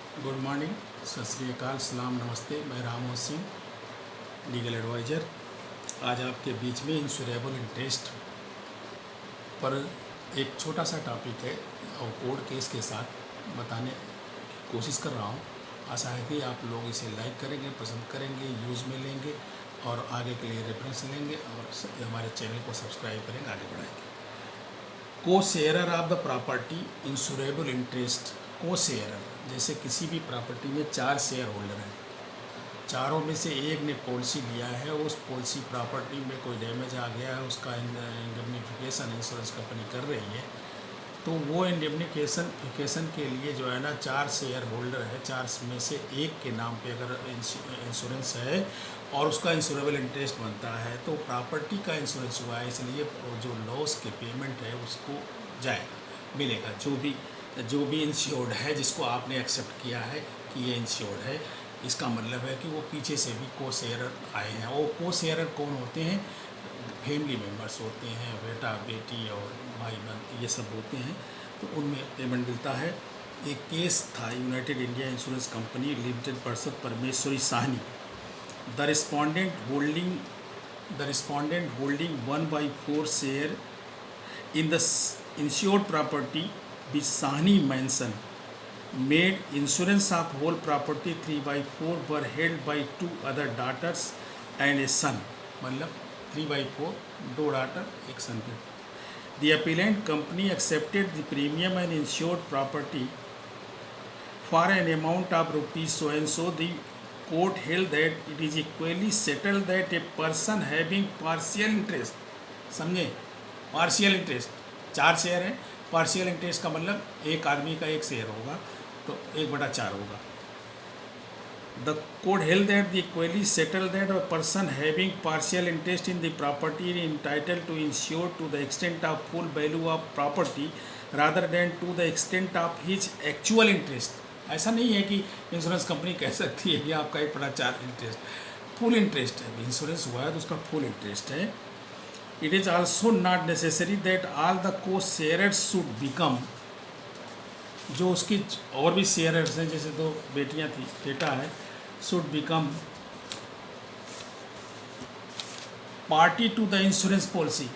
Good morning, सत श्री अकाल, सलाम, नमस्ते। मैं राम सिंह, लीगल एडवाइज़र। आज आपके बीच में इंश्योरेबल इंटरेस्ट पर एक छोटा सा टॉपिक है और कोर्ट केस के साथ बताने की कोशिश कर रहा हूँ। आशा है कि आप लोग इसे लाइक करेंगे, पसंद करेंगे, यूज़ में लेंगे और आगे के लिए रेफरेंस लेंगे और हमारे चैनल को सब्सक्राइब करेंगे, आगे बढ़ाएंगे। Co-sharer of the property insurable interest. Co-sharer, जैसे किसी भी प्रॉपर्टी में 4 शेयर होल्डर हैं, चारों में से एक ने पॉलिसी लिया है, उस पॉलिसी प्रॉपर्टी में कोई डैमेज आ गया है, उसका इंडेमनिफिकेशन इंश्योरेंस कंपनी कर रही है, तो वो इंडेमनिफिकेशन के लिए जो है ना 4 शेयर होल्डर है, 4 में से एक के नाम पे अगर इंश्योरेंस है और उसका इंश्योरेबल इंटरेस्ट बनता है तो प्रॉपर्टी का इंश्योरेंस हुआ है, इसलिए जो लॉस के पेमेंट है उसको जाएगा, मिलेगा। जो भी इंश्योर्ड है, जिसको आपने एक्सेप्ट किया है कि ये इंश्योर्ड है, इसका मतलब है कि वो पीछे से भी को शेयरर आए हैं। वो को शेयरर कौन होते हैं? फैमिली मेम्बर्स होते हैं, बेटा बेटी और भाई बहन, ये सब होते हैं, तो उनमें पेमेंट मिलता है। एक केस था United India insurance company limited versus Parmeshwari Sahni. The respondent holding 1/4 share in the insured property which Sahni mentioned made insurance of whole property 3/4 were held by 2 other daughters and a son। मतलब 3/4 2 daughter एक son पे। The appellant company accepted the premium and insured property for an amount of rupees so and so। The court held that it is equally settled that a person having partial interest, समझे, partial interest, 4 share है, partial interest का मतलब एक आदमी का एक share होगा तो 1/4 होगा। The court held that the equally settle that a person having partial interest in the property entitle to insure to the extent of full value of property rather than to the extent of his actual interest. ऐसा नहीं है कि insurance company कह सकती है कि आपका 1/4 interest, full interest है। इंश्योरेंस हुआ है तो उसका फुल इंटरेस्ट है। It is also not necessary that all the co-sharers should become, जो उसकी और भी शेयरर्स हैं, जैसे 2 बेटियां थी, बेटा है, should become party to the insurance policy.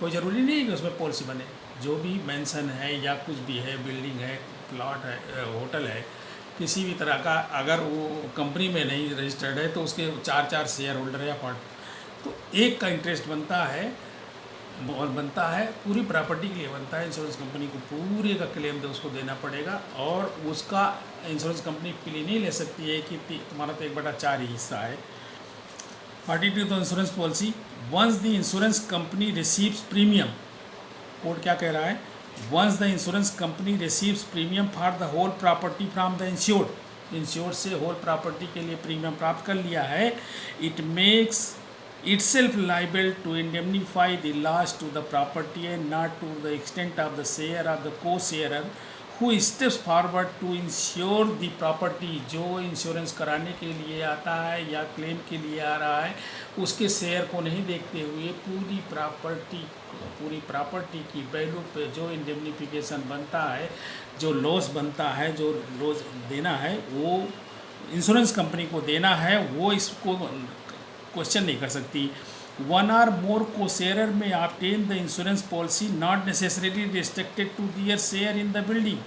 कोई ज़रूरी नहीं है कि उसमें पॉलिसी बने। जो भी मेंशन है या कुछ भी है, बिल्डिंग है, प्लॉट है, होटल है, किसी भी तरह का अगर वो कंपनी में नहीं रजिस्टर्ड है तो उसके 4 शेयर होल्डर या पार्ट, तो एक का इंटरेस्ट बनता है और बनता है पूरी प्रॉपर्टी के लिए बनता है। इंश्योरेंस कंपनी को पूरे का क्लेम दे उसको देना पड़ेगा और उसका इंश्योरेंस कंपनी प्ले नहीं ले सकती है कि तुम्हारा तो 1/4 ही हिस्सा है। Party to the insurance policy once the insurance company receives premium. Court क्या कह रहा है? Once the insurance company receives premium for the whole property from the insured से होल प्रॉपर्टी के लिए प्रीमियम प्राप्त कर लिया है, it makes itself liable to indemnify the loss to the property and not to the extent of the share of the co-sharer who steps forward to insure the property। जो insurance कराने के लिए आता है या क्लेम के लिए आ रहा है, उसके शेयर को नहीं देखते हुए पूरी प्रॉपर्टी की वैल्यू पे जो इंडेमनिफिकेशन बनता है, जो लॉस बनता है, जो लॉस देना है वो इंश्योरेंस कंपनी को देना है, वो इसको क्वेश्चन नहीं कर सकती। 1 or more co-sharer may obtain the insurance policy not necessarily restricted to their share in the building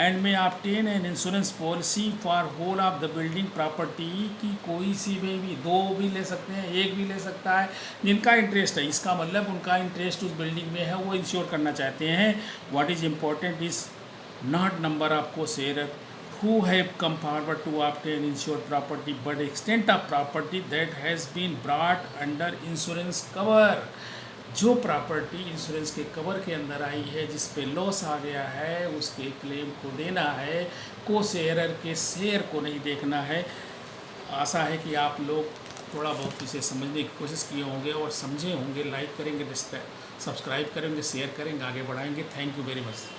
and may obtain an insurance policy for whole of the building property। की कोई सी में भी 2 भी ले सकते हैं, 1 भी ले सकता है, जिनका इंटरेस्ट है, इसका मतलब उनका इंटरेस्ट उस बिल्डिंग में है, वो इंश्योर करना चाहते हैं। What is important is not number of co-sharer who have come forward to obtain insured property but extent of property that has been brought under insurance cover। जो प्रॉपर्टी इंश्योरेंस के cover के अंदर आई है, जिस पे लॉस आ गया है, उसके क्लेम को देना है, को शेयरर के शेयर को नहीं देखना है। आशा है कि आप लोग थोड़ा बहुत इसे समझने की कोशिश किए होंगे और समझे होंगे। लाइक करेंगे, सब्सक्राइब करेंगे, शेयर करेंगे, आगे बढ़ाएंगे। Thank you very much.